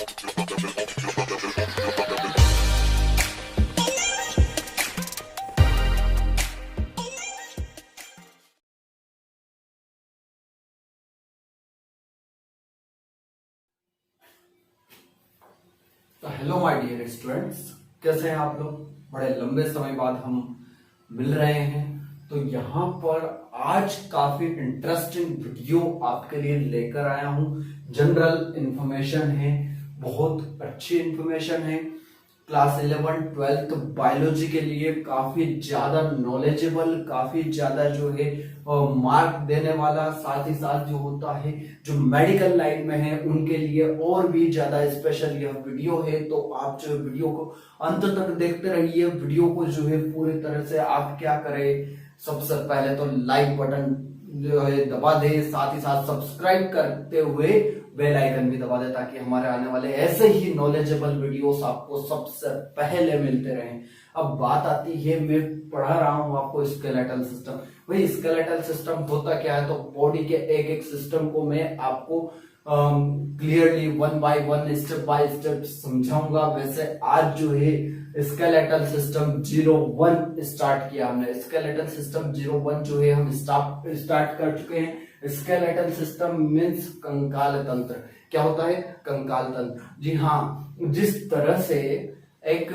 तो hello my dear students, कैसे हैं आप लोग। बड़े लंबे समय बाद हम मिल रहे हैं। तो यहाँ पर आज काफी इंटरेस्टिंग वीडियो आपके लिए लेकर आया हूँ। जनरल इंफॉर्मेशन है, बहुत अच्छी इंफॉर्मेशन है। क्लास 11 12th बायोलॉजी के लिए काफी ज्यादा नॉलेजेबल, काफी ज्यादा जो है मार्क देने वाला, साथ ही साथ जो होता है जो मेडिकल लाइन में है उनके लिए और भी ज्यादा स्पेशल यह वीडियो है। तो आप जो वीडियो को अंत तक देखते रहिए। वीडियो को जो है पूरी तरह से आप क्या करें, सबसे पहले तो लाइक बटन जो है दबा दे, साथ ही साथ सब्सक्राइब करते हुए बेल आइकन भी दबा दे ताकि हमारे आने वाले ऐसे ही नॉलेजेबल वीडियोस आपको सबसे पहले मिलते रहें। अब बात आती है, मैं पढ़ा रहा हूं आपको स्केलेटल सिस्टम। भाई स्केलेटल सिस्टम होता क्या है, तो बॉडी के एक एक सिस्टम को मैं आपको clearly one by one, step by step समझाऊंगा। वैसे आज जो है स्केलेटल सिस्टम 01 स्टार्ट किया हमने। स्केलेटल सिस्टम 01 जो है हम स्टार्ट कर चुके हैं। स्केलेटल सिस्टम मीन्स कंकाल तंत्र। क्या होता है? कंकाल तंत्र। जी हाँ, जिस तरह से एक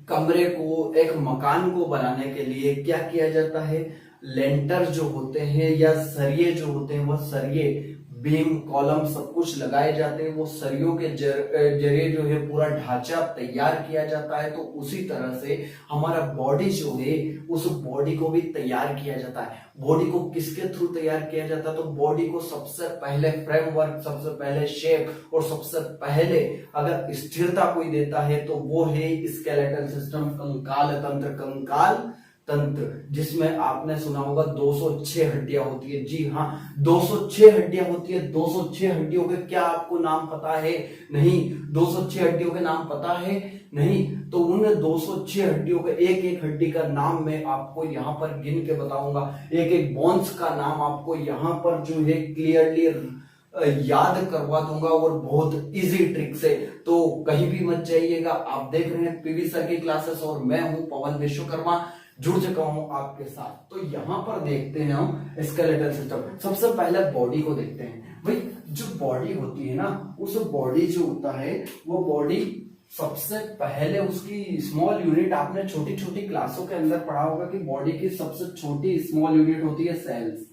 कमरे को, एक मकान को बनाने के लिए क्या किया जाता है, लेंटर जो होते हैं या सरिये जो होते हैं, वह सरिये, बीम, कॉलम सब कुछ लगाए जाते हैं। वो सरियों के जरिए जो है पूरा ढांचा तैयार किया जाता है। तो उसी तरह से हमारा बॉडी जो है, उस बॉडी को भी तैयार किया जाता है। बॉडी को किसके थ्रू तैयार किया जाता है, तो बॉडी को सबसे पहले फ्रेमवर्क, सबसे पहले शेप और सबसे पहले अगर स्थिरता कोई देता है तो वो है स्केलेटल सिस्टम, कंकाल तंत्र। कंकाल तंत्र जिसमें आपने सुना होगा 206 हड्डियां होती है। जी हाँ, 206 हड्डियां होती है। 206 हड्डियों के क्या आपको नाम पता है? नहीं। 206 हड्डियों के नाम पता है? नहीं। तो उन 206 हड्डियों के एक एक हड्डी का नाम मैं आपको यहाँ पर गिन के बताऊंगा। एक एक बोन्स का नाम आपको यहाँ पर जो है क्लियरली याद करवा दूंगा और बहुत इजी ट्रिक से। तो कहीं भी मत जाइएगा। आप देख रहे हैं पीवी सर की क्लासेस और मैं हूं पवन विश्वकर्मा, जुड़ चुका हूं आपके साथ। तो यहां पर देखते हैं हम स्केलेटल सिस्टम। सबसे पहले बॉडी को देखते हैं। भाई जो बॉडी होती है ना, उस बॉडी जो होता है वो बॉडी सबसे पहले उसकी स्मॉल यूनिट, आपने छोटी छोटी क्लासों के अंदर पढ़ा होगा कि बॉडी की सबसे छोटी स्मॉल यूनिट होती है सेल्स।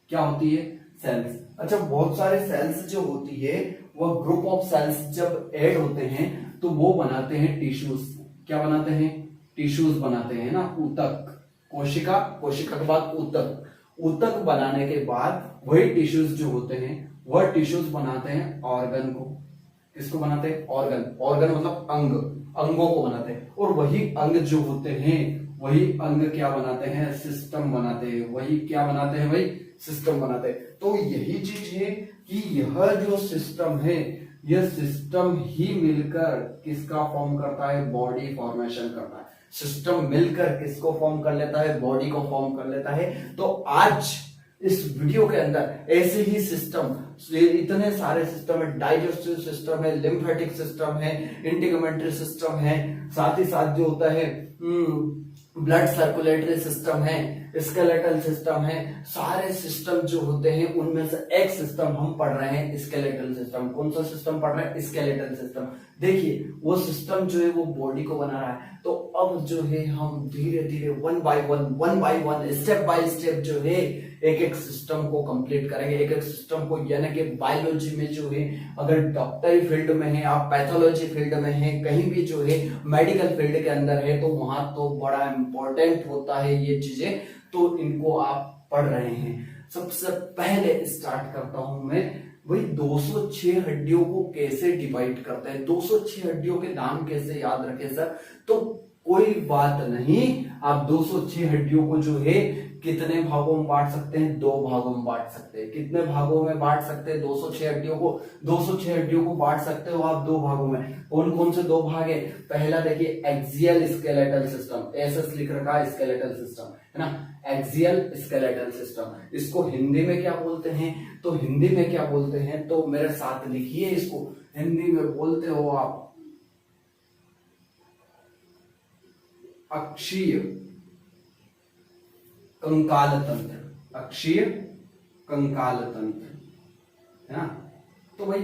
क्या होती है? सेल्स। अच्छा, बहुत सारे सेल्स जो होती है वह ग्रुप ऑफ सेल्स जब ऐड होते हैं तो वो बनाते हैं टिश्यूज। क्या बनाते हैं? टिश्यूज बनाते हैं ना। ऊतक, कोशिका, कोशिका के बाद ऊतक। ऊतक बनाने के बाद वही टिश्यूज जो होते हैं वह टिश्यूज बनाते हैं ऑर्गन को। किसको बनाते हैं? ऑर्गन। ऑर्गन मतलब अंग, अंगों को बनाते हैं। और वही अंग जो होते हैं, वही अंग क्या बनाते हैं? सिस्टम बनाते हैं। वही क्या बनाते हैं? वही सिस्टम बनाते हैं। तो यही चीज है कि यह जो सिस्टम है, यह सिस्टम ही मिलकर किसका फॉर्म करता है? बॉडी फॉर्मेशन करता है। सिस्टम मिलकर किसको फॉर्म कर लेता है? बॉडी को फॉर्म कर लेता है। तो आज इस वीडियो के अंदर ऐसे ही सिस्टम, इतने सारे सिस्टम है। डाइजेस्टिव सिस्टम है, लिम्फेटिक सिस्टम है, इंटीग्यूमेंट्री सिस्टम है, साथ ही साथ जो होता है ब्लड सर्कुलेटरी सिस्टम है, स्केलेटल सिस्टम है। सारे सिस्टम जो होते हैं उनमें से एक सिस्टम हम पढ़ रहे हैं, स्केलेटल सिस्टम। कौन सा सिस्टम पढ़ रहे हैं? Skeletal system. देखिए वो सिस्टम जो है वो बॉडी को बना रहा है। तो अब जो है हम धीरे धीरे one by one, step by step जो है एक एक सिस्टम को कंप्लीट करेंगे। एक एक सिस्टम को, यानी कि बायोलॉजी में जो है, अगर डॉक्टरी फील्ड में है, आप पैथोलॉजी फील्ड में है, कहीं भी जो है मेडिकल फील्ड के अंदर है, तो वहां तो बड़ा इंपॉर्टेंट होता है ये चीजें। तो इनको आप पढ़ रहे हैं। सबसे पहले स्टार्ट करता हूं मैं, वही 206 हड्डियों को कैसे डिवाइड करते हैं। 206 हड्डियों के नाम कैसे याद रखें सर? तो कोई बात नहीं, आप 206 हड्डियों को जो है कितने भागों में बांट सकते हैं? 2 भागों में बांट सकते हैं। कितने भागों में बांट सकते हैं? 206 हड्डियों को। 206 हड्डियों को बांट सकते हो आप 2 भागों में। कौन कौन से 2 भाग है? पहला देखिए एक्सियल स्केलेटल सिस्टम, एसएस लिख रखा है, स्केलेटल सिस्टम है ना, एक्सियल स्केलेटल सिस्टम। इसको हिंदी में क्या बोलते हैं? तो हिंदी में क्या बोलते हैं तो मेरे साथ लिखिए, इसको हिंदी में बोलते हो आप अक्षीय कंकाल तंत्र। अक्षीय कंकाल तंत्र है ना। तो भाई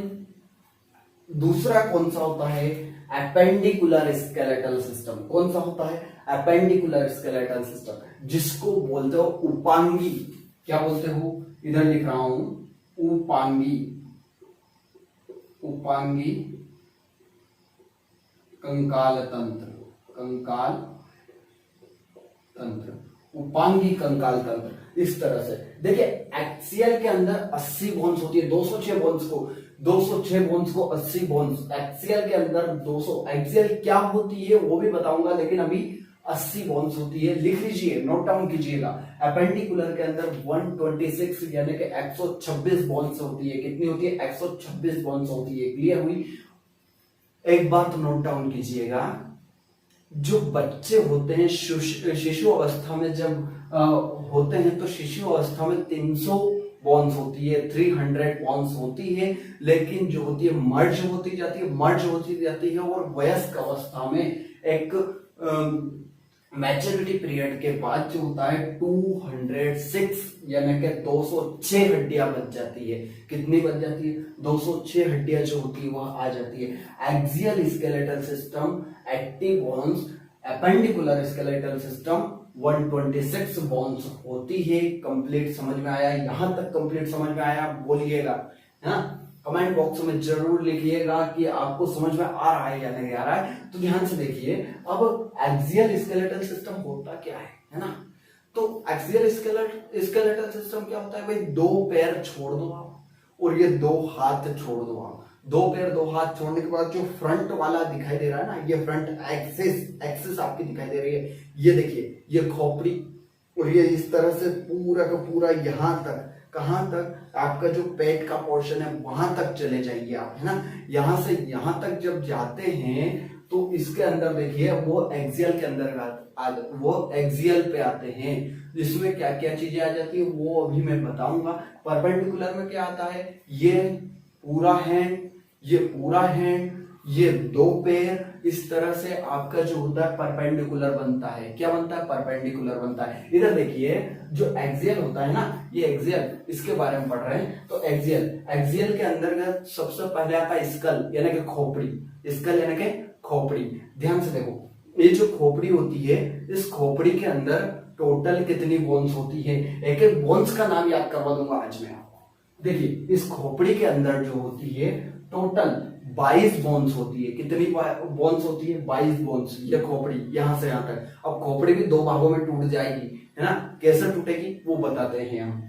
दूसरा कौन सा होता है? Appendicular skeletal system. कौन सा होता है? एपेंडिकुलर स्केलेटल सिस्टम, जिसको बोलते हो उपांगी। क्या बोलते हो? इधर लिख रहा हूं उपांगी, उपांगी कंकाल तंत्र, कंकाल तंत्र, उपांगी कंकाल तंत्र। इस तरह से देखिए एक्सियल के अंदर 80 बोन्स होती है, 206 बोन्स को 80 बोन्स एक्सियल के अंदर 200। एक्सियल क्या होती है वो भी बताऊंगा, लेकिन अभी 80 बोन्स होती है। लिख लीजिए, नोट डाउन कीजिएगा। एपेंडिकुलर के अंदर 126 यानी कि 126 बोन्स होती है। कितनी होती है? 126 बोन्स होती है। क्लियर हुई? एक बात नोट डाउन कीजिएगा, जो बच्चे होते हैं शिशु अवस्था में जब होते हैं तो शिशु अवस्था में 300 बोन्स होती है, 300 बोन्स होती है, लेकिन जो होती है मर्ज होती जाती है और वयस्क अवस्था में एक मैच्योरिटी पीरियड के बाद जो होता है 206 यानी कि 206 हड्डियां बच जाती है। कितनी बच जाती है? 206 हड्डियां जो होती है वह आ जाती है। Axial skeletal system 80 bones, appendicular skeletal system 126 bones होती है। कंप्लीट समझ में आया? यहां तक कंप्लीट समझ में आया? बोलिएगा, है ना। कमेंट बॉक्स में जरूर लिखिएगा कि आपको समझ में आ रहा है या नहीं आ रहा है। तो ध्यान से देखिए, अब एक्सियल स्केलेटल सिस्टम होता क्या है ना। तो एक्सियल स्केलेटल सिस्टम क्या होता है भाई? 2 पैर छोड़ दो आप और ये 2 हाथ छोड़ दो आप। 2 पैर 2 हाथ छोड़ने के बाद जो फ्रंट वाला दिखाई दे रहा है ना, ये फ्रंट एक्सिस आपकी दिखाई दे रही है। ये देखिए, ये खोपड़ी और ये इस तरह से पूरा का पूरा यहां तक, कहां तक? आपका जो पेट का पोर्शन है वहां तक चले जाइए आप, है ना। यहां से यहां तक जब जाते हैं तो इसके अंदर देखिए वो एक्सियल के अंदर वो एक्सियल पे आते हैं। इसमें क्या क्या चीजें आ जाती है वो अभी मैं बताऊंगा। परपेंडिकुलर में क्या आता है? ये पूरा हैंड, ये पूरा हैंड, ये 2 पैर, इस तरह से आपका जो होता है परपेंडिकुलर बनता है। क्या बनता है? परपेंडिकुलर बनता है। इधर देखिए जो एक्सियल होता है ना, ये एक्सियल, इसके बारे में पढ़ रहे हैं। तो एक्सियल के अंदर सबसे पहले आता है स्कल यानी कि खोपड़ी। स्कल यानी कि खोपड़ी। ध्यान से देखो, ये जो खोपड़ी होती है, इस खोपड़ी के अंदर टोटल कितनी बोन्स होती है? एक एक बोन्स का नाम याद करवा दूंगा आज मैं आपको। देखिए इस खोपड़ी के अंदर जो होती है टोटल 22 बोन्स होती है। कितनी बोन्स होती है? 22 बोन्स। ये खोपड़ी यहां से यहां तक। अब खोपड़ी भी 2 भागों में टूट जाएगी, है ना। कैसे टूटेगी वो बताते हैं हम।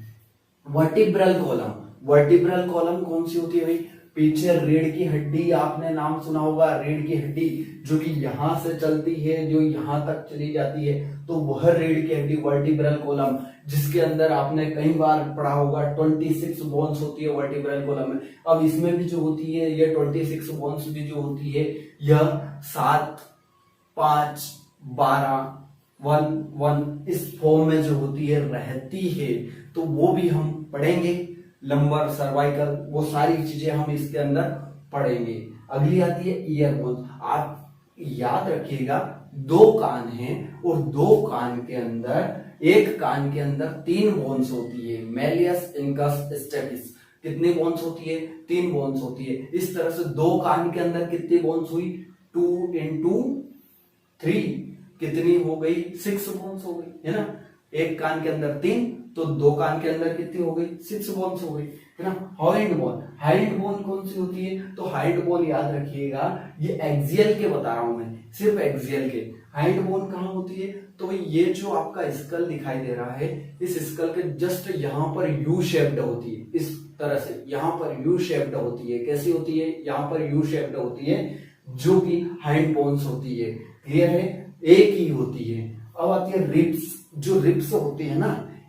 वर्टिब्रल कॉलम, वर्टिब्रल कॉलम कौन सी होती है भाई? पीछे रीढ़ की हड्डी, आपने नाम सुना होगा रीढ़ की हड्डी, जो कि यहां से चलती है, जो यहां तक चली जाती है, तो वह रीढ़ की हड्डी वर्टिब्रल कॉलम, जिसके अंदर आपने कई बार पढ़ा होगा 26 बोन्स होती है वर्टिब्रल कॉलम में। अब इसमें भी जो होती है ये 26 बोन्स भी जो होती है, यह 7, 5, 12, 1, 1 इस फॉर्म में जो होती है रहती है। तो वो भी हम पढ़ेंगे। लंबर, सर्वाइकल, वो सारी चीजें हम इसके अंदर पढ़ेंगे। अगली आती है ईयर बोन्स। आप याद रखिएगा 2 कान हैं और 2 कान के अंदर, एक कान के अंदर 3 बोन्स होती है। Malleus, incus, stapes. कितनी बोन्स होती है? 3 बोन्स होती है। इस तरह से 2 कान के अंदर कितनी बोन्स हुई? 2 into 3 कितनी हो गई? 6 बोन्स हो गई, है ना। एक कान के अंदर 3 तो 2 कान के अंदर कितनी हो गई? 6 बोन्स हो गई, है ना। हाइंड बोन, हाइंड बोन कौन सी होती है? तो हाइंड बोन याद रखिएगा, ये एक्सियल के बता रहा हूं मैं, सिर्फ एक्सियल के। हाइंड बोन कहां होती है? तो ये जो आपका स्कल दिखाई दे रहा है, इस स्कल के जस्ट यहां पर यू शेप्ड होती है। इस तरह से यहां पर यू शेप्ड होती है। कैसी होती है? यहां पर यू शेप्ड होती है, जो कि हाइंड बोन्स होती है। क्लियर है? एक ही होती है। अब आती है रिब्स। जो रिब्स होती है ना,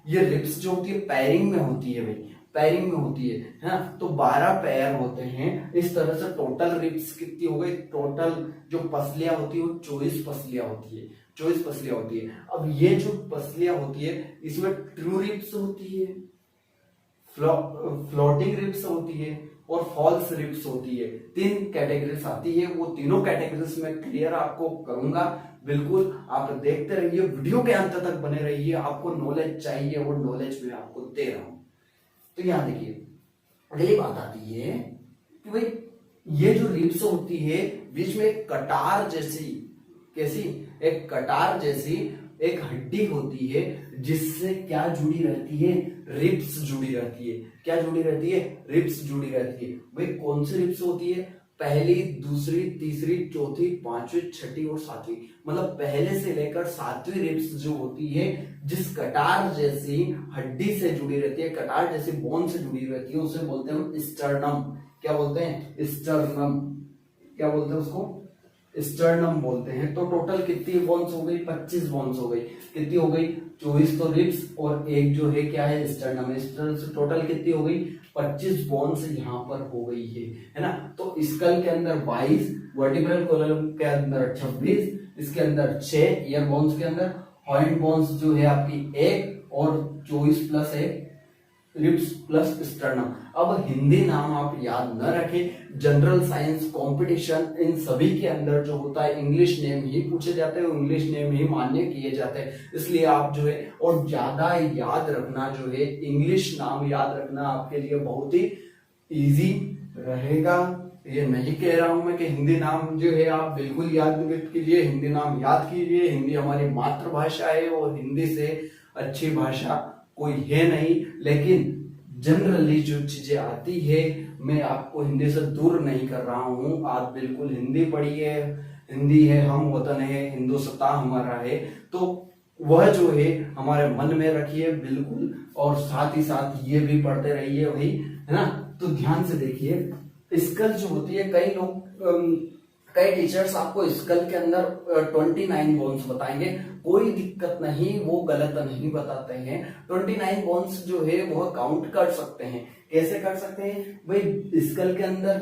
ये रिब्स जो होती है पैरिंग में होती है भाई, पैरिंग में होती है ना। तो 12 पैर होते हैं इस तरह से। टोटल रिब्स कितनी हो गई, टोटल जो पसलियां होती है वो 24 पसलियां होती है, 24 पसलियां होती है। अब ये जो पसलियां होती है इसमें ट्रू रिब्स होती है, फ्लोटिंग रिब्स होती है और फॉल्स रिब्स होती है। 3 कैटेगरीज आती है, वो तीनों कैटेगरीज में क्लियर आपको करूंगा। बिल्कुल आप देखते रहिए, वीडियो के अंत तक बने रहिए। आपको नॉलेज चाहिए, वो नॉलेज मैं आपको दे रहा हूं। तो यहां देखिए, अगली बात आती है कि भाई ये जो रिब्स होती है बीच में एक कटार जैसी, कैसी, एक कटार जैसी एक हड्डी होती है जिससे क्या जुड़ी रहती है, रिब्स जुड़ी रहती है। क्या जुड़ी रहती है, रिब्स जुड़ी रहती है। भाई कौन सी रिब्स होती है, पहली, दूसरी, तीसरी, चौथी, पांचवी, छठी और सातवीं, मतलब पहले से लेकर सातवीं रिब्स जो होती है जिस कटार जैसी हड्डी से जुड़ी रहती है, कटार जैसी बोन से जुड़ी रहती है, उसे बोलते हैं स्टर्नम। क्या बोलते हैं, स्टर्नम। क्या बोलते हैं उसको, स्टर्नम बोलते हैं। तो टोटल कितनी बोन्स हो गई, 25 बोन्स हो गई। कितनी हो गई, 24 तो रिब्स और एक जो है क्या है, स्टर्नम। टोटल कितनी हो गई, 25 बोन्स यहाँ पर हो गई है ना। तो स्कल के अंदर 22, वर्टिब्रल कॉलम के अंदर 26, इसके अंदर 6 ईयर बोन्स के अंदर, हॉइंड बोन्स जो है आपकी 1 और 24 प्लस 1 रिब्स प्लस स्टर्नम। अब हिंदी नाम आप याद न रखें, जनरल साइंस कंपटीशन इन सभी के अंदर जो होता है इंग्लिश नेम ही पूछे जाते हैं, इंग्लिश नेम ही मान्य किए जाते हैं। इसलिए आप जो है और ज्यादा याद रखना जो है, इंग्लिश नाम याद रखना आपके लिए बहुत ही इजी रहेगा। ये नहीं कह रहा हूं मैं कि हिंदी नाम जो है आप बिल्कुल याद मत कीजिए, हिंदी नाम याद कीजिए। हिंदी हमारी मातृभाषा है और हिंदी से अच्छी भाषा कोई है नहीं। लेकिन जनरली जो चीजें आती है मैं आपको हिंदी से दूर नहीं कर रहा हूं। आप बिल्कुल हिंदी पढ़िए, हिंदी है हम वतन है, हिंदुस्ता हमारा है, तो वह जो है हमारे मन में रखिए बिल्कुल। और साथ ही साथ ये भी पढ़ते रहिए भाई, है ना। तो ध्यान से देखिए, स्कल जो होती है, कई लोग कई टीचर्स आपको स्कल के अंदर 29 बोन्स बताएंगे, कोई दिक्कत नहीं, वो गलत नहीं बताते हैं। 29 बोन्स जो है वो काउंट कर सकते हैं। कैसे कर सकते हैं भाई, स्कल के अंदर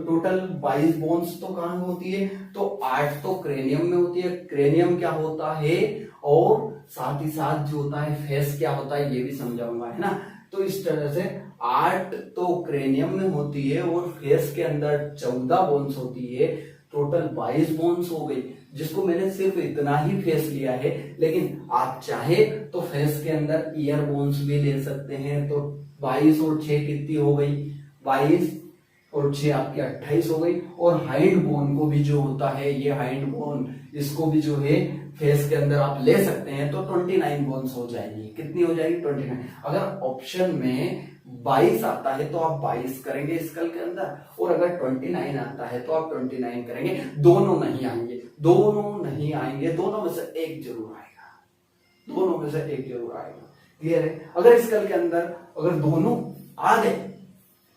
टोटल 22 बोन्स तो कहाँ होती है, तो 8 तो क्रेनियम में होती है। क्रेनियम क्या होता है और साथ ही साथ जो होता है फेस क्या होता है ये भी समझाऊंगा, है ना। तो इस तरह से 8 तो क्रेनियम में होती है और फेस के अंदर 14 बोन्स होती है। टोटल 22 बोन्स हो गई, जिसको मैंने सिर्फ इतना ही फेस लिया है। लेकिन आप चाहे तो फेस के अंदर ईयर बोन्स भी ले सकते हैं। तो 22 और 6 कितनी हो गई, 22 और 6 आपकी 28 हो गई। और हाइंड बोन को भी जो होता है, ये हाइंड बोन, इसको भी जो है फेस के अंदर आप ले सकते हैं। तो 29 बोन्स हो जाएगी। कितनी हो जाएगी, 29। अगर ऑप्शन में 22 आता है तो आप 22 करेंगे स्कल के अंदर, और अगर 29 आता है तो आप 29 करेंगे। दोनों नहीं आएंगे, दोनों नहीं आएंगे, दोनों में से एक जरूर आएगा, दोनों में से एक जरूर आएगा। क्लियर है। अगर स्कल के अंदर अगर दोनों आ गए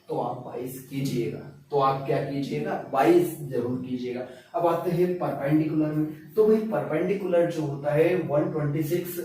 तो आप 22 कीजिएगा, तो आप क्या कीजिएगा, 22 जरूर कीजिएगा। अब आते हैं परपेंडिकुलर में। तो भाई परपेंडिकुलर जो होता है 126,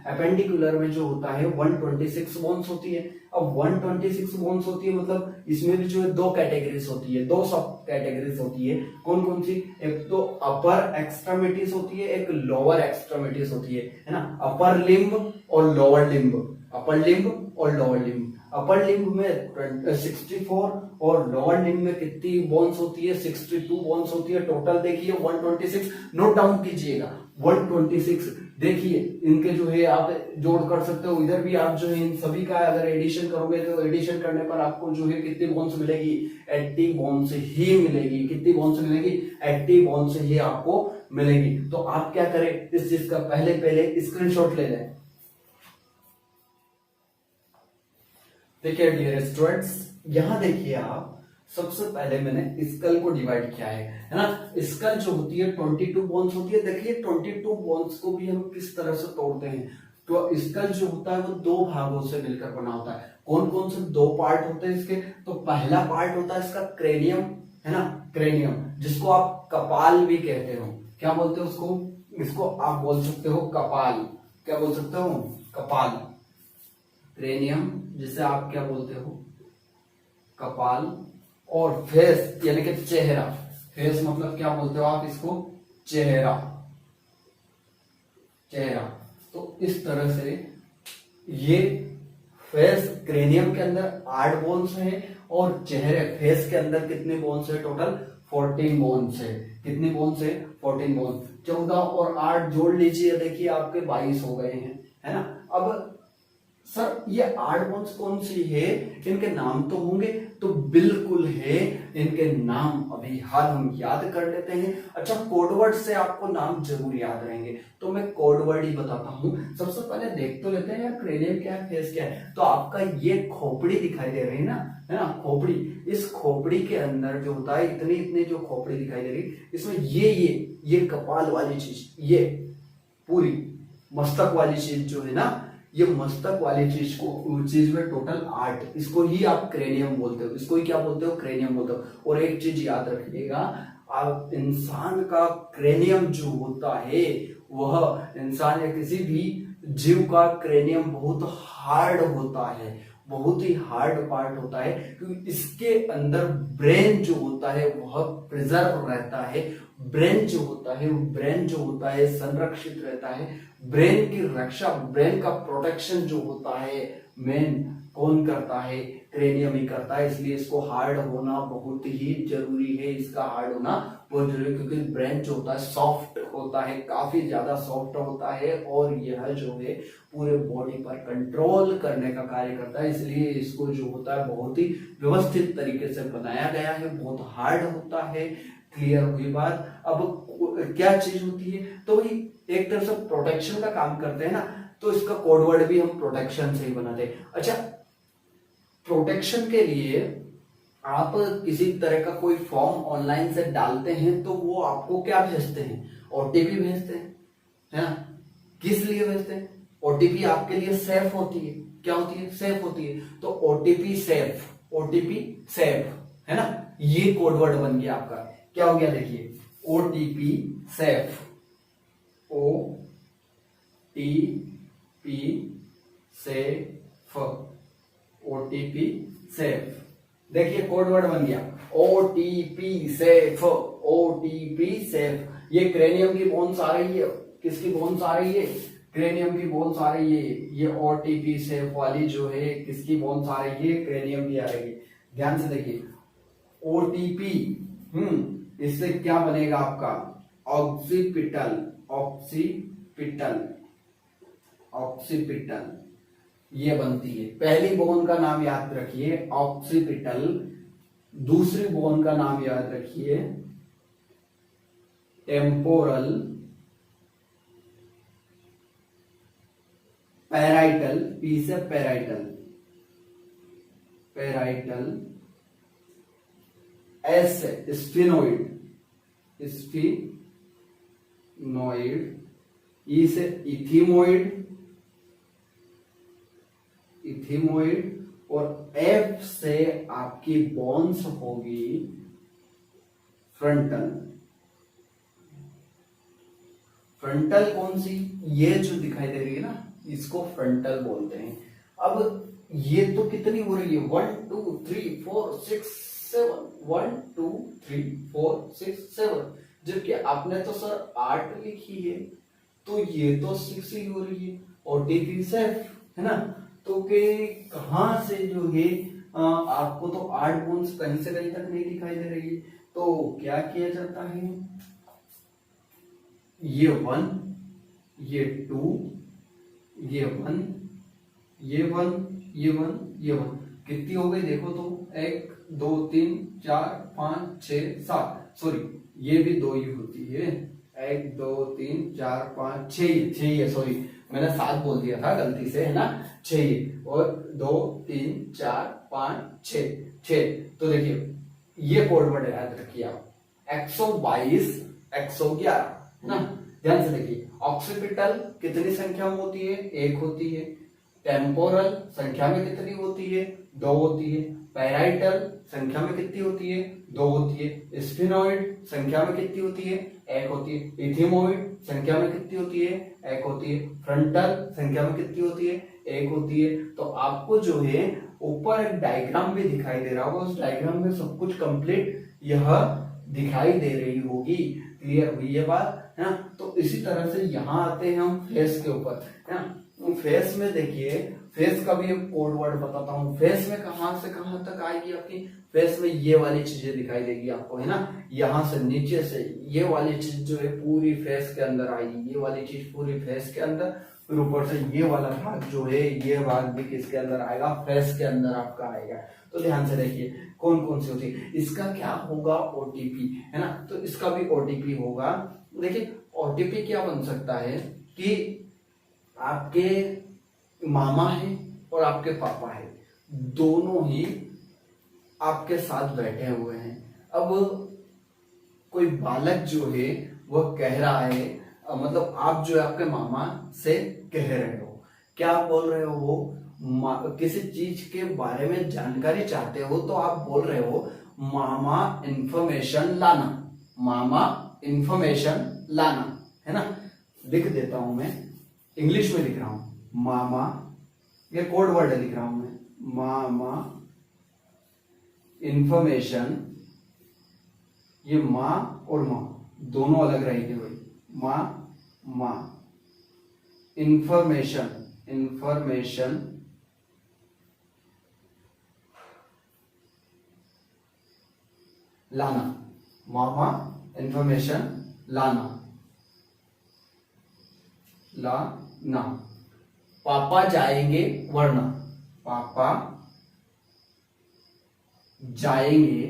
एपेंडिकुलर में जो होता है 126 बोन्स होती है। अब 126 बोन्स होती है, मतलब इसमें भी जो है 2 कैटेगरीज होती है, 2 सब कैटेगरीज होती है। कौन कौन सी, एक तो अपर एक्सट्रीमिटीज होती है, एक लोअर एक्सट्रीमिटीज होती है ना। अपर लिम्ब और लोअर लिम्ब, अपर लिम्ब और लोअर लिम्ब। अपर लिम्ब में 64 और लोअर लिम्ब में कितनी बोन्स होती है, 62 बोन्स होती है। टोटल देखिए 126, नोट डाउन कीजिएगा 126। देखिए इनके जो है आप जोड़ कर सकते हो, इधर भी आप जो है इन सभी का अगर एडिशन करोगे तो एडिशन करने पर आपको जो है कितनी बोन्स मिलेगी, 80 बोन्स ही मिलेगी। कितनी बोन्स मिलेगी, 80 बोन्स ही आपको मिलेगी। तो आप क्या करें, इस चीज का पहले स्क्रीनशॉट ले लें। देखिए डियर स्टूडेंट्स, यहां देखिए आप, सबसे पहले मैंने स्कल को डिवाइड किया है ना। स्कल जो होती है 22 बोन्स होती है। देखिए 22 बोन्स को भी हम किस तरह से तोड़ते हैं। तो स्कल जो होता है वो 2 भागों से मिलकर बना होता है। कौन कौन से 2 पार्ट होते हैं इसके, तो पहला पार्ट होता है इसका क्रेनियम, है ना, क्रेनियम, जिसको आप कपाल भी कहते हो। क्या बोलते हो उसको, इसको आप बोल सकते हो कपाल। क्या बोल सकते हो, कपाल, क्रेनियम जिसे आप क्या बोलते हो, कपाल, और फेस यानी कि चेहरा, फेस मतलब क्या बोलते हो आप इसको, चेहरा, चेहरा। तो इस तरह से ये फेस, क्रेनियम के अंदर 8 बोन्स है और चेहरे फेस के अंदर कितने बोन्स है, टोटल 14 बोन्स है। कितने बोन्स है, 14 बोन्स। 14 और 8 जोड़ लीजिए, देखिए आपके 22 हो गए हैं, है ना। अब सर ये 8 बोन्स कौन सी है, इनके नाम तो होंगे, तो बिल्कुल है, इनके नाम अभी हाल हम याद कर लेते हैं। अच्छा, कोडवर्ड से आपको नाम जरूर याद रहेंगे, तो मैं कोडवर्ड ही बताता हूं। सबसे पहले देख तो लेते हैं यार, क्रेनियम क्या है, फेस क्या है। तो आपका ये खोपड़ी दिखाई दे रही है ना, है ना, खोपड़ी। इस खोपड़ी के अंदर जो होता है, इतनी इतनी जो खोपड़ी दिखाई दे रही, इसमें ये कपाल वाली चीज, ये पूरी मस्तक वाली चीज जो है ना, ये मस्तक वाली चीज में टोटल 8, इसको ही आप क्रेनियम बोलते हो, इसको ही क्या बोलते हो, क्रेनियम बोलते हो। और एक चीज याद रखिएगा, आप इंसान का क्रेनियम जो होता है, वह इंसान या किसी भी जीव का क्रेनियम बहुत हार्ड होता है, बहुत ही हार्ड पार्ट होता है, क्योंकि इसके अंदर ब्रेन जो होता है वह प्रिजर्व रहता है। ब्रेन जो होता है संरक्षित रहता है। ब्रेन की रक्षा, ब्रेन का प्रोटेक्शन जो होता है, मेन कौन करता है, क्रेनियम ही करता है। इसलिए इसको हार्ड होना बहुत ही जरूरी है, इसका हार्ड होना बहुत जरूरी है, क्योंकि ब्रेन जो होता है सॉफ्ट होता है, काफी ज्यादा सॉफ्ट होता है, और यह जो है पूरे बॉडी पर कंट्रोल करने का कार्य करता है। इसलिए इसको जो होता है बहुत ही व्यवस्थित तरीके से बनाया गया है, बहुत हार्ड होता है। क्लियर हुई बात। अब क्या चीज होती है, तो वही एक तरह से प्रोटेक्शन का काम करते हैं ना, तो इसका कोडवर्ड भी हम प्रोटेक्शन से ही बनाते हैं। अच्छा, प्रोटेक्शन के लिए आप किसी तरह का कोई फॉर्म ऑनलाइन से डालते हैं, तो वो आपको क्या भेजते हैं, ओटीपी भेजते हैं, है ना। किस लिए भेजते हैं, ओटीपी आपके लिए सेफ होती है, क्या होती है, सेफ होती है। तो ओटीपी सेफ, है ना, ये कोडवर्ड बन गया आपका। क्या हो गया, देखिए, ओटीपी सेफ, ओटीपी सेफ, देखिए कोडवर्ड बन गया, ओटीपी सेफ, ये क्रेनियम की बोन्स आ रही है, किसकी बोन्स आ रही है, क्रेनियम की बोन्स आ रही है। ये ओटीपी सेफ वाली जो है, किसकी बोन्स आ रही है, क्रेनियम की आ रही है। ध्यान से देखिए, ओटीपी, इससे क्या बनेगा आपका, ऑक्सीपिटल, ये बनती है। पहली बोन का नाम याद रखिए ऑक्सीपिटल, दूसरी बोन का नाम याद रखिए टेम्पोरल, पैराइटल, पी से पैराइटल, एस से स्फिनोइड, ई से इथीमोइड, और एफ से आपकी बोन्स होगी फ्रंटल। कौन सी, ये जो दिखाई दे रही है ना, इसको फ्रंटल बोलते हैं। अब ये तो कितनी हो रही है, 1 2 3 4 6 7, 1 2 3 4 6 7, जबकि आपने तो सर 8 लिखी है, तो ये तो 6 ही हो रही है। ओटीपी सेफ, है ना। तो के कहां से जो है, आपको तो 8 बोन्स कहीं से कहीं तक नहीं दिखाई दे रही है, तो क्या किया जाता है, ये 1, ये 2, ये 1, ये 1, ये 1, ये 1, कितनी हो गई देखो तो, 1 2 3 4 5 6 7, सॉरी ये भी 2 ही होती है, 1 2 3 4 5 6, सॉरी मैंने 7 बोल दिया था गलती से, है ना, 6, और 2 3 4 5 6। तो देखिए ये कोडवर्ड याद रखिए आप, 122 111 ना। ध्यान से देखिए, ऑक्सीपिटल कितनी संख्या में होती है, 1 होती है। टेम्पोरल संख्या में कितनी होती है, 2 होती है। पैराइटल संख्या में कितनी होती है? 2 होती है। स्फिनोइड संख्या में कितनी होती है? 1 होती है। इथिमोइड संख्या में कितनी होती है? 1 होती है। फ्रंटल संख्या में कितनी होती है? 1 होती है। तो आपको जो है ऊपर एक डायग्राम भी दिखाई दे रहा होगा, उस डायग्राम में सब कुछ कंप्लीट यह दिखाई दे रही होगी। क्लियर हुई ये बात है ना? तो इसी तरह से यहाँ आते हैं हम फेस के ऊपर, है ना? फेस में देखिए, फेस का भी एक कोड वर्ड बताता हूँ। फेस में कहां से कहां तक आएगी आपकी? फेस में ये वाली चीजें दिखाई देगी आपको, है ना? यहाँ से नीचे से ये वाली चीज जो है पूरी फेस के अंदर आएगी, ये वाली चीज पूरी फेस के अंदर। फिर ऊपर से ये वाला भाग जो है, ये भाग भी किसके अंदर आएगा? फेस के अंदर आपका आएगा। तो ध्यान से देखिए कौन कौन सी होती है। इसका क्या होगा? ओटीपी, है ना? तो इसका भी ओटीपी होगा। देखिए ओटीपी क्या बन सकता है कि आपके मामा है और आपके पापा है, दोनों ही आपके साथ बैठे हुए हैं। अब कोई बालक जो है वह कह रहा है, मतलब आप जो है आपके मामा से कह रहे हो, क्या बोल रहे हो? वो किसी चीज के बारे में जानकारी चाहते हो तो आप बोल रहे हो मामा इंफॉर्मेशन लाना, मामा इंफॉर्मेशन लाना, है ना? लिख देता हूं मैं, इंग्लिश में लिख रहा हूं मामा, ये कोड वर्ड लिख रहा हूं मैं, मामा इंफॉर्मेशन। ये माँ और माँ दोनों अलग रहेगी भाई, माँ माँ। इंफॉर्मेशन, इंफॉर्मेशन लाना, मामा इंफॉर्मेशन लाना, लाना। पापा जाएंगे वरना, पापा जाएंगे,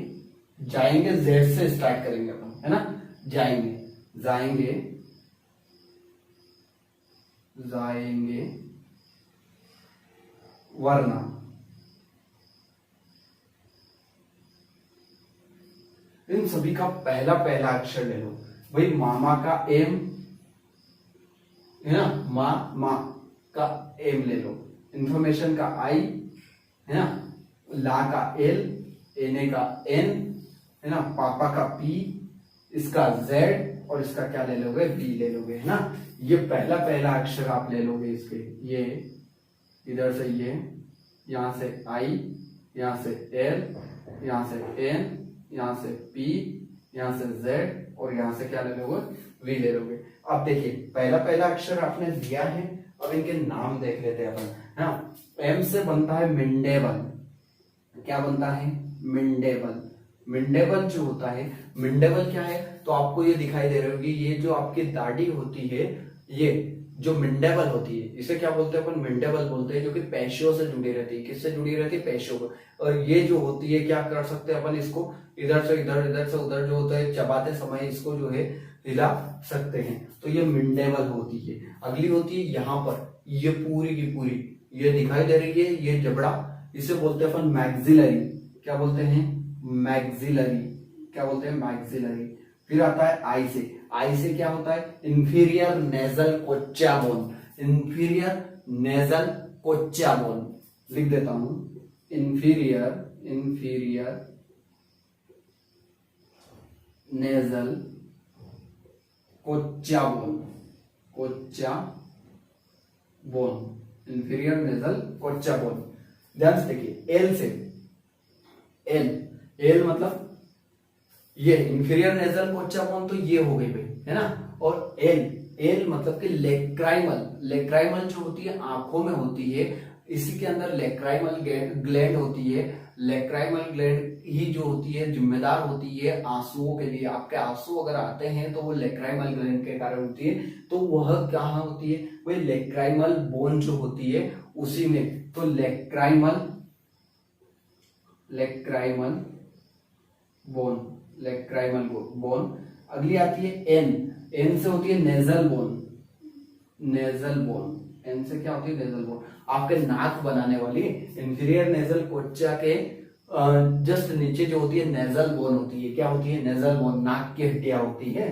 जाएंगे जेड से स्टार्ट करेंगे अपन, है ना? जाएंगे, जाएंगे, जाएंगे वरना, इन सभी का पहला पहला अक्षर ले लो भाई। मामा का एम, है ना? माँ माँ का एम ले लो, इंफॉर्मेशन का आई, है ना? ला का एल, एने का एन, है ना? पापा का पी, इसका जेड और इसका क्या ले लोगे? बी ले लोगे, है ना? ये पहला पहला अक्षर आप ले लोगे इसके, ये इधर से ये, यहां से आई, यहां से एल, यहां से एन, यहां से पी, यहां से जेड और यहां से क्या ले लोगे? वी ले लोगे। अब देखिए पहला पहला अक्षर आपने दिया है, अब इनके नाम देख लेते हैं अपन, है ना? एम से बनता है मिंडेबल, क्या बनता है? मिंडेबल। मिंडेबल जो होता है, मिंडेबल क्या है? तो आपको ये दिखाई दे रही होगी, ये जो आपकी दाढ़ी होती है, ये जो मिंडेबल होती है, इसे क्या बोलते हैं अपन? मिंडेबल बोलते हैं, जो कि पेशियों से जुड़ी रहती है। किससे जुड़ी रहती है? पेशियों को। और ये जो होती है, क्या कर सकते हैं अपन इसको? इधर से इधर, इधर से उधर जो होता है, चबाते समय इसको जो है हिला सकते हैं। तो ये मिंडेबल होती है। अगली होती है यहाँ पर, ये पूरी की पूरी ये दिखाई दे रही है, ये जबड़ा, इसे बोलते हैं अपन मैक्सिलरी। क्या बोलते हैं? मैक्सिलरी। क्या बोलते हैं? मैक्सिलरी। फिर आता है आई से, आई से क्या होता है? Inferior nasal concha bone, inferior nasal concha bone. लिख देता हूं, inferior, inferior nasal concha bone, concha bone, inferior nasal concha bone. ध्यान से देखिए, एल से, एल, एल मतलब ये इंफीरियर नेजल कोच्चा बोन, तो ये हो गई भाई, है ना? और एल, एल मतलब कि लेक्राइमल, लेक्राइमल जो होती है आंखों में होती है, इसी के अंदर लेक्राइमल ग्लैंड होती है। लेक्राइमल ग्लैंड ही जो होती है जिम्मेदार होती है आंसुओं के लिए। आपके आंसू अगर आते हैं तो वो लेक्राइमल ग्लैंड के कारण होती है। तो वह कहाँ होती है? वही लेक्राइमल बोन जो होती है उसी में। तो lacrimal, lacrimal bone, lacrimal bone. अगली आती है एन, एन से होती है nasal bone, nasal bone. N से क्या होती है? Nasal bone. आपके नाक बनाने वाली इंफीरियर नेजल कोच्चा के जस्ट नीचे जो होती है नेजल बोन होती है। क्या होती है? नेजल बोन, नाक की हड्डियां होती है।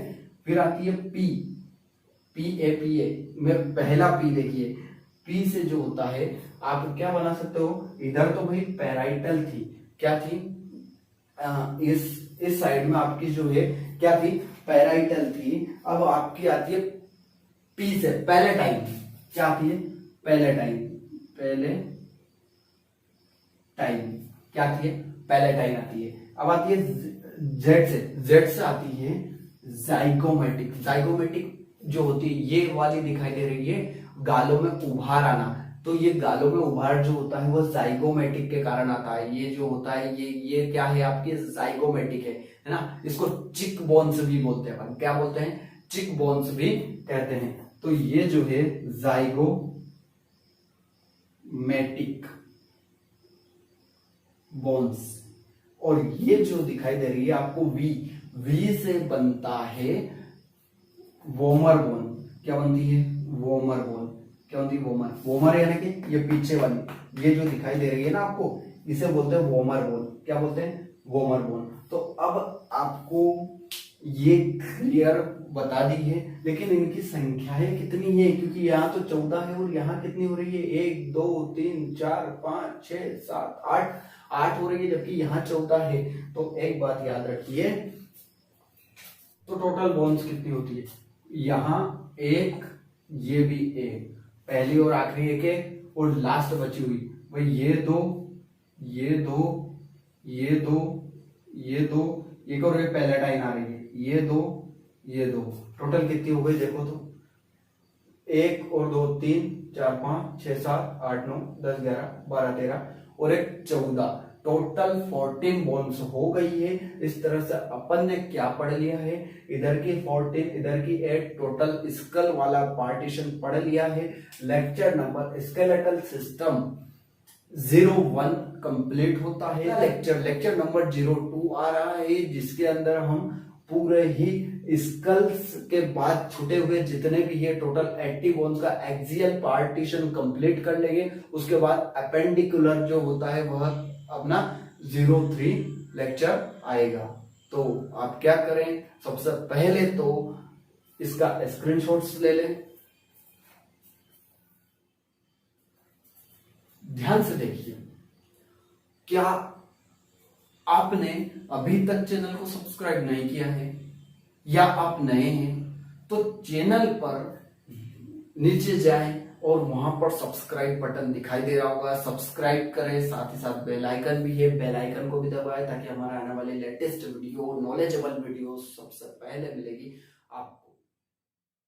फिर आती है P, P A, P A में पहला पी देखिए, पी से जो होता है आप क्या बना सकते हो? इधर तो भाई पैराइटल थी, क्या थी, इस साइड में आपकी जो है क्या थी, पैराइटल थी। अब आपकी आती है पी से पैलेटाइन। क्या आती है, पैलेटाइन। पैलेटाइन क्या आती है, पैलेटाइन आती है। अब आती है जेड से आती है जाइगोमेटिक। जाइगोमेटिक जो होती है ये वाली दिखाई दे रही है, गालों में उभार आना। तो ये गालों में उभार जो होता है वो जाइगोमेटिक के कारण आता है। ये जो होता है ये क्या है आपकी, जाइगोमेटिक है ना। इसको चिक बोन्स भी बोलते हैं अपन। क्या बोलते हैं, चिक बोन्स भी कहते हैं। तो ये जो है जाइगोमेटिक बोन्स। और ये जो दिखाई दे रही है आपको वी से बनता है वोमर बोन। क्या बनती है, वोमर बोन। क्या बनती है, वोमर। वोमर यानी कि ये पीछे वाली, ये जो दिखाई दे रही है ना आपको, इसे बोलते हैं वोमर बोन। क्या बोलते हैं, वोमर बोन। तो अब आपको ये क्लियर बता दी है, लेकिन इनकी संख्याएं कितनी है, क्योंकि यहाँ तो 14 है और यहाँ कितनी हो रही है, 1 2 3 4 5 6 7 8 हो रही है, जबकि यहाँ 14 है। तो एक बात याद रखिए, तो टोटल बोन्स कितनी होती है, यहाँ एक, ये भी एक, पहली और आखिरी एक और लास्ट बची हुई भाई ये दो, ये दो, ये दो, ये दो, एक और एक पैलेटाइन आ रही है, ये दो, ये दो। टोटल कितनी हो गई देखो तो, 1 और 2 3 4 5 6 7 8 9 10 11 12 13 और एक 14। टोटल 14 बोन्स हो गई है। इस तरह से अपन ने क्या पढ़ लिया है, इधर की 14 इधर की 8, टोटल स्कल वाला पार्टीशन पढ़ लिया है। Lecture number skeletal system 01 complete होता है। लेक्चर नंबर 02 आ रहा है, जिसके अंदर हम पूरे ही स्कल्स के बाद छूटे हुए जितने भी ये टोटल 80 बोन्स का एक्सियल पार्टीशन कंप्लीट कर लेंगे। उसके बाद अपेंडिकुलर जो होता है वह अपना 03 लेक्चर आएगा। तो आप क्या करें, सबसे पहले तो इसका स्क्रीनशॉट्स ले लें। ध्यान से देखिए, क्या आपने अभी तक चैनल को सब्सक्राइब नहीं किया है या आप नए हैं, तो चैनल पर नीचे जाएं और वहां पर सब्सक्राइब बटन दिखाई दे रहा होगा, सब्सक्राइब करें। साथ ही साथ बेल आइकन भी है, बेल आइकन को भी दबाएं ताकि हमारा आने वाले लेटेस्ट वीडियो, नॉलेजेबल वीडियो सबसे पहले मिलेगी आपको।